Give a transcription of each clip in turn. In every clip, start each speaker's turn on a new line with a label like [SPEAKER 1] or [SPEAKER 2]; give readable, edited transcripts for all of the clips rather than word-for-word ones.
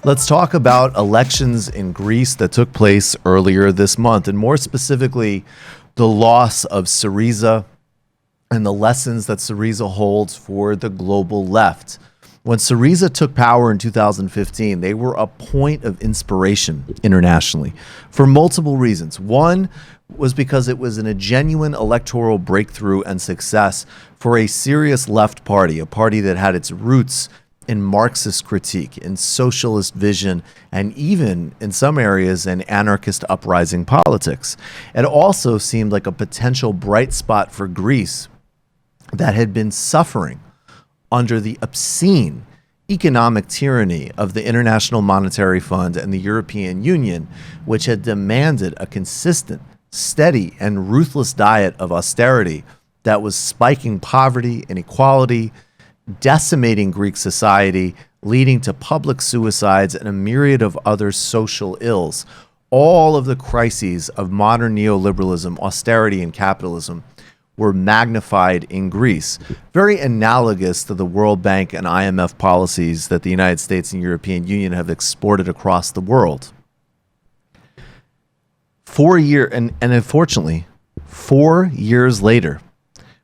[SPEAKER 1] Let's talk about elections in Greece that took place earlier this month, and more specifically, the loss of Syriza and the lessons that Syriza holds for the global left. When Syriza took power in 2015, they were a point of inspiration internationally for multiple reasons. One was because it was a genuine electoral breakthrough and success for a serious left party, a party that had its roots in Marxist critique, in socialist vision, and even in some areas in anarchist uprising politics. It also seemed like a potential bright spot for Greece that had been suffering under the obscene economic tyranny of the International Monetary Fund and the European Union, which had demanded a consistent, steady, and ruthless diet of austerity that was spiking poverty, inequality, decimating Greek society, leading to public suicides and a myriad of other social ills. All of the crises of modern neoliberalism, austerity, and capitalism were magnified in Greece, very analogous to the World Bank and IMF policies that the United States and European Union have exported across the world. 4 years, and unfortunately, 4 years later,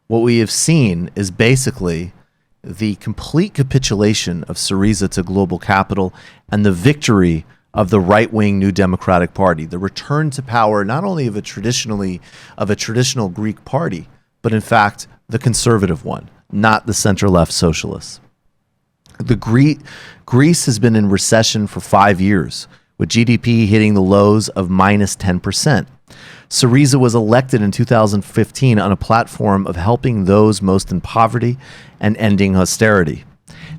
[SPEAKER 1] what we have seen is basically the complete capitulation of Syriza to global capital and the victory of the right-wing New Democratic Party, the return to power not only of a traditional Greek party, but in fact the conservative one, not the center-left socialists. Greece has been in recession for 5 years, with GDP hitting the lows of minus 10%. Syriza was elected in 2015 on a platform of helping those most in poverty and ending austerity.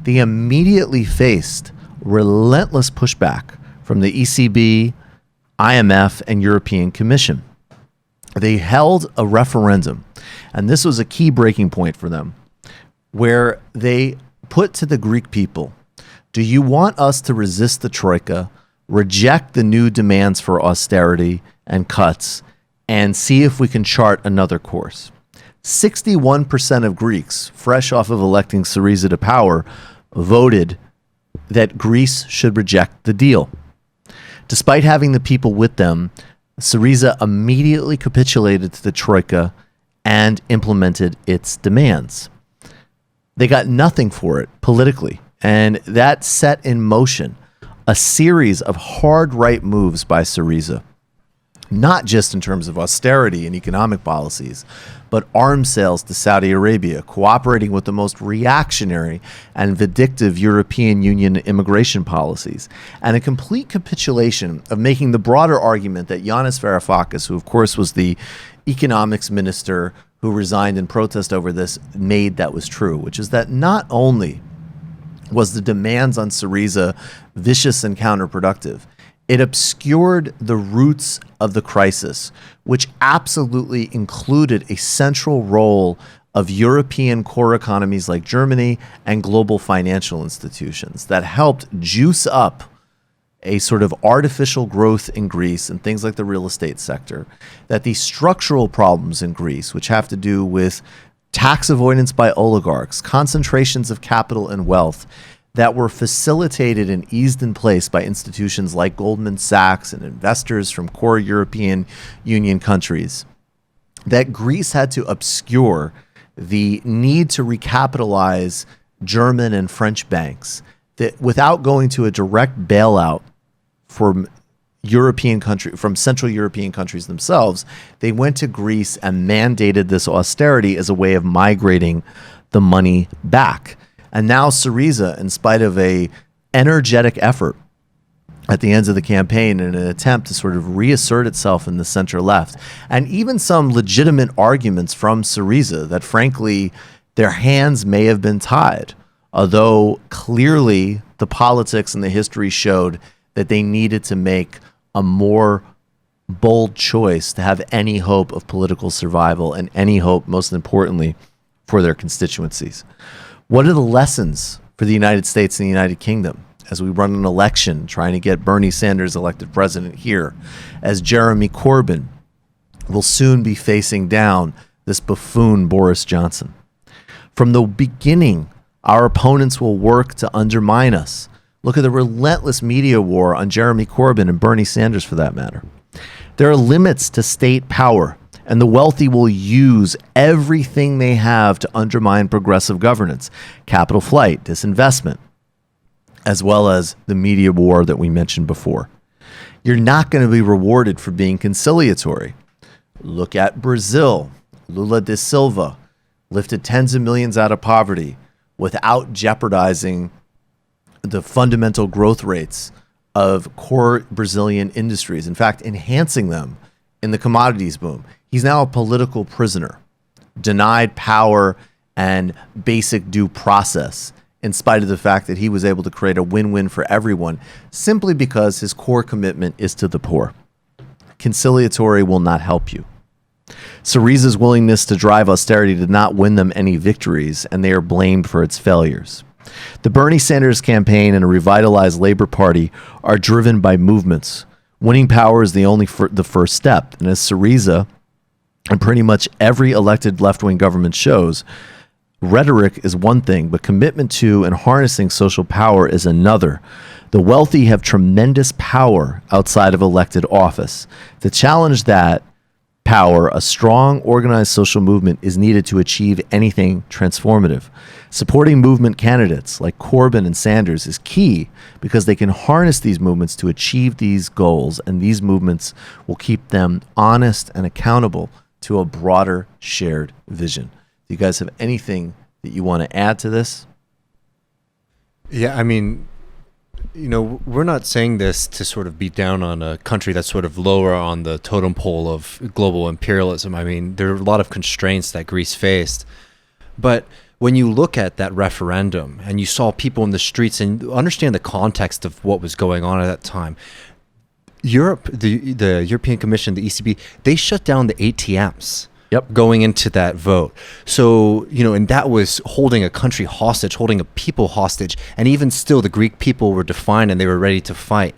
[SPEAKER 1] They immediately faced relentless pushback from the ECB, IMF, and European Commission. They held a referendum, and this was a key breaking point for them, where they put to the Greek people, do you want us to resist the Troika, reject the new demands for austerity and cuts, and see if we can chart another course? 61% of Greeks, fresh off of electing Syriza to power, voted that Greece should reject the deal. Despite having the people with them, Syriza immediately capitulated to the Troika and implemented its demands. They got nothing for it politically, and that set in motion a series of hard right moves by Syriza, not just in terms of austerity and economic policies, but arms sales to Saudi Arabia, cooperating with the most reactionary and vindictive European Union immigration policies, and a complete capitulation of making the broader argument that Yanis Varoufakis, who of course was the economics minister who resigned in protest over this, made that was true, which is that not only was the demands on Syriza vicious and counterproductive, it obscured the roots of the crisis, which absolutely included a central role of European core economies like Germany and global financial institutions that helped juice up a sort of artificial growth in Greece and things like the real estate sector, that the structural problems in Greece, which have to do with tax avoidance by oligarchs, concentrations of capital and wealth, that were facilitated and eased in place by institutions like Goldman Sachs and investors from core European Union countries, that Greece had to obscure the need to recapitalize German and French banks, that without going to a direct bailout from Central European countries themselves, they went to Greece and mandated this austerity as a way of migrating the money back. And now Syriza, in spite of a energetic effort at the ends of the campaign in an attempt to sort of reassert itself in the center-left, and even some legitimate arguments from Syriza that, frankly, their hands may have been tied, although clearly the politics and the history showed that they needed to make a more bold choice to have any hope of political survival and any hope, most importantly, for their constituencies. What are the lessons for the United States and the United Kingdom as we run an election trying to get Bernie Sanders elected president here, as Jeremy Corbyn will soon be facing down this buffoon Boris Johnson? From the beginning, our opponents will work to undermine us Look at the relentless media war on Jeremy Corbyn and Bernie Sanders, for that matter. There are limits to state power, and the wealthy will use everything they have to undermine progressive governance, capital flight, disinvestment, as well as the media war that we mentioned before. You're not going to be rewarded for being conciliatory. Look at Brazil. Lula da Silva lifted tens of millions out of poverty without jeopardizing the fundamental growth rates of core Brazilian industries. In fact, enhancing them in the commodities boom. He's now a political prisoner, denied power and basic due process, in spite of the fact that he was able to create a win-win for everyone, simply because his core commitment is to the poor. Conciliatory will not help you. Syriza's willingness to drive austerity did not win them any victories, and they are blamed for its failures. The Bernie Sanders campaign and a revitalized Labor Party are driven by movements. Winning power is the first step, and as Syriza and pretty much every elected left-wing government shows, rhetoric is one thing, but commitment to and harnessing social power is another. The wealthy have tremendous power outside of elected office. To challenge that power, a strong, organized social movement is needed to achieve anything transformative. Supporting movement candidates like Corbyn and Sanders is key because they can harness these movements to achieve these goals, and these movements will keep them honest and accountable to a broader shared vision. Do you guys have anything that you want to add to this?
[SPEAKER 2] Yeah, I mean, you know, we're not saying this to sort of beat down on a country that's sort of lower on the totem pole of global imperialism. I mean, there are a lot of constraints that Greece faced. But when you look at that referendum and you saw people in the streets and understand the context of what was going on at that time, Europe, the European Commission, the ECB, they shut down the ATMs.
[SPEAKER 1] Yep.
[SPEAKER 2] Going into that vote. So, you know, and that was holding a country hostage, holding a people hostage. And even still, the Greek people were defiant and they were ready to fight.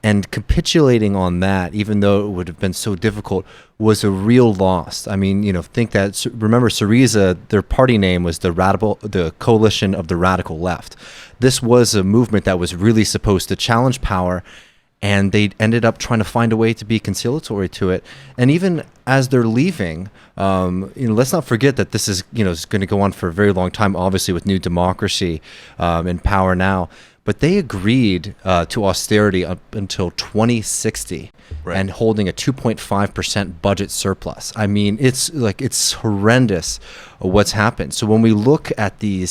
[SPEAKER 2] And capitulating on that, even though it would have been so difficult, was a real loss. I mean, you know, remember Syriza, their party name was the Coalition of the Radical Left. This was a movement that was really supposed to challenge power, and they ended up trying to find a way to be conciliatory to it. And even as they're leaving, you know, let's not forget that this is, you know, is going to go on for a very long time, obviously with New Democracy in power now. But they agreed to austerity up until 2060, right, and holding a 2.5% budget surplus. I mean, it's horrendous what's happened. So when we look at the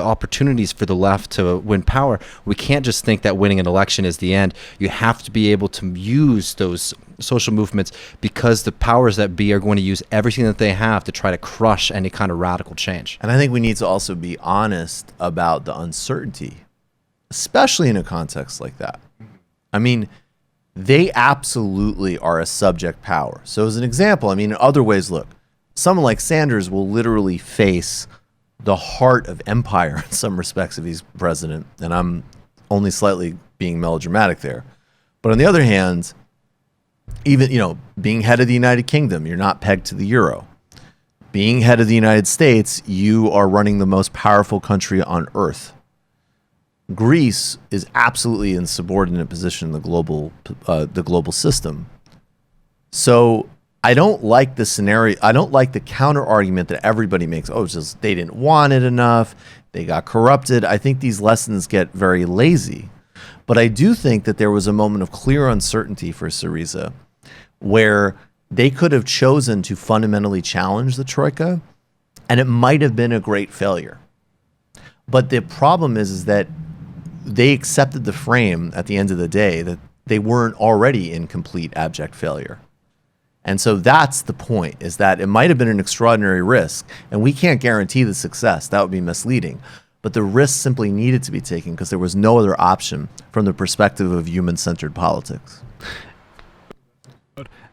[SPEAKER 2] opportunities for the left to win power, we can't just think that winning an election is the end. You have to be able to use those social movements, because the powers that be are going to use everything that they have to try to crush any kind of radical change.
[SPEAKER 1] And I think we need to also be honest about the uncertainty, especially in a context like that. I mean, they absolutely are a subject power. So as an example, I mean, in other ways, look, someone like Sanders will literally face the heart of empire in some respects if he's president. And I'm only slightly being melodramatic there. But on the other hand, even, you know, being head of the United Kingdom, you're not pegged to the euro. Being head of the United States, you are running the most powerful country on earth. Greece is absolutely in subordinate position in the global system. So I don't like the scenario. I don't like the counter argument that everybody makes. Oh, it's just they didn't want it enough. They got corrupted. I think these lessons get very lazy. But I do think that there was a moment of clear uncertainty for Syriza where they could have chosen to fundamentally challenge the Troika, and it might have been a great failure. But the problem is that they accepted the frame at the end of the day that they weren't already in complete abject failure. And so that's the point, is that it might have been an extraordinary risk, and we can't guarantee the success. That would be misleading. But the risk simply needed to be taken because there was no other option from the perspective of human-centered politics.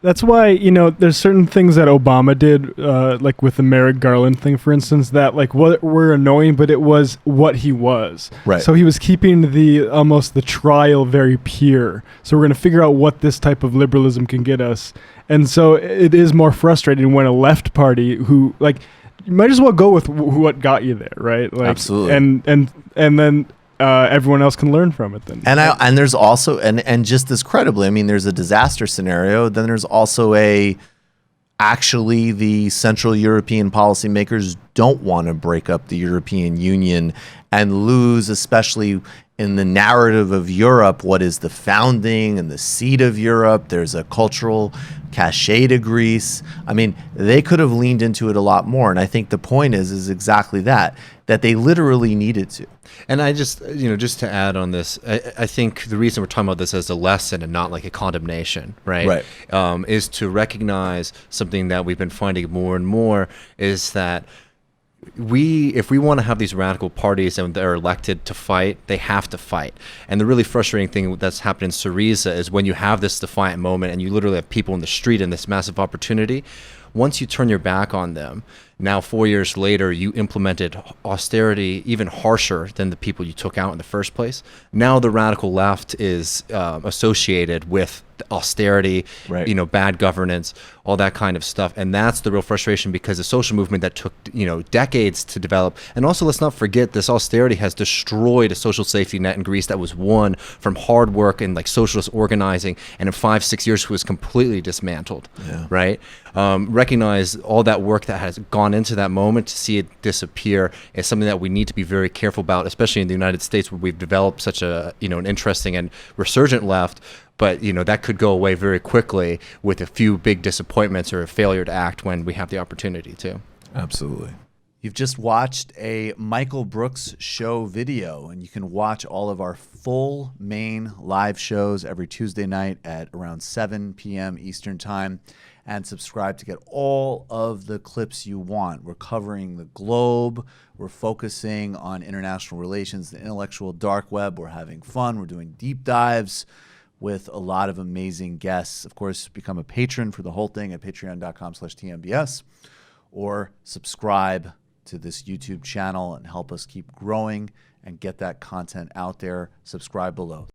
[SPEAKER 3] That's why, you know, there's certain things that Obama did, like with the Merrick Garland thing, for instance, that like were annoying, but it was what he was.
[SPEAKER 1] Right.
[SPEAKER 3] So he was keeping the trial very pure. So we're going to figure out what this type of liberalism can get us. And so it is more frustrating when a left party who, like, you might as well go with what got you there, right? Like,
[SPEAKER 1] absolutely.
[SPEAKER 3] And then everyone else can learn from it then.
[SPEAKER 1] And there's also and just as credibly, I mean, there's a disaster scenario. Then there's also actually the Central European policymakers don't want to break up the European Union and lose, especially in the narrative of Europe, what is the founding and the seat of Europe. There's a cultural cachet to Greece. I mean, they could have leaned into it a lot more. And I think the point is exactly that they literally needed to.
[SPEAKER 2] And I just, just to add on this, I think the reason we're talking about this as a lesson and not like a condemnation, right? Is to recognize something that we've been finding more and more is that if we want to have these radical parties and they're elected to fight, they have to fight. And the really frustrating thing that's happened in Syriza is when you have this defiant moment and you literally have people in the street and this massive opportunity, once you turn your back on them, now 4 years later, you implemented austerity even harsher than the people you took out in the first place. Now the radical left is associated with austerity, bad governance, all that kind of stuff. And that's the real frustration, because the social movement that took, decades to develop. And also, let's not forget, this austerity has destroyed a social safety net in Greece that was won from hard work and like socialist organizing. And in 5-6 years, was completely dismantled, right? Recognize all that work that has gone into that moment. To see it disappear is something that we need to be very careful about, especially in the United States, where we've developed such a, an interesting and resurgent left. But, that could go away very quickly with a few big disappointments or a failure to act when we have the opportunity to.
[SPEAKER 1] Absolutely. You've just watched a Michael Brooks show video, and you can watch all of our full main live shows every Tuesday night at around 7 p.m. Eastern Time, and subscribe to get all of the clips you want. We're covering the globe. We're focusing on international relations, the intellectual dark web. We're having fun. We're doing deep dives with a lot of amazing guests. Of course, become a patron for the whole thing at patreon.com/TMBS, or subscribe to this YouTube channel and help us keep growing and get that content out there. Subscribe below.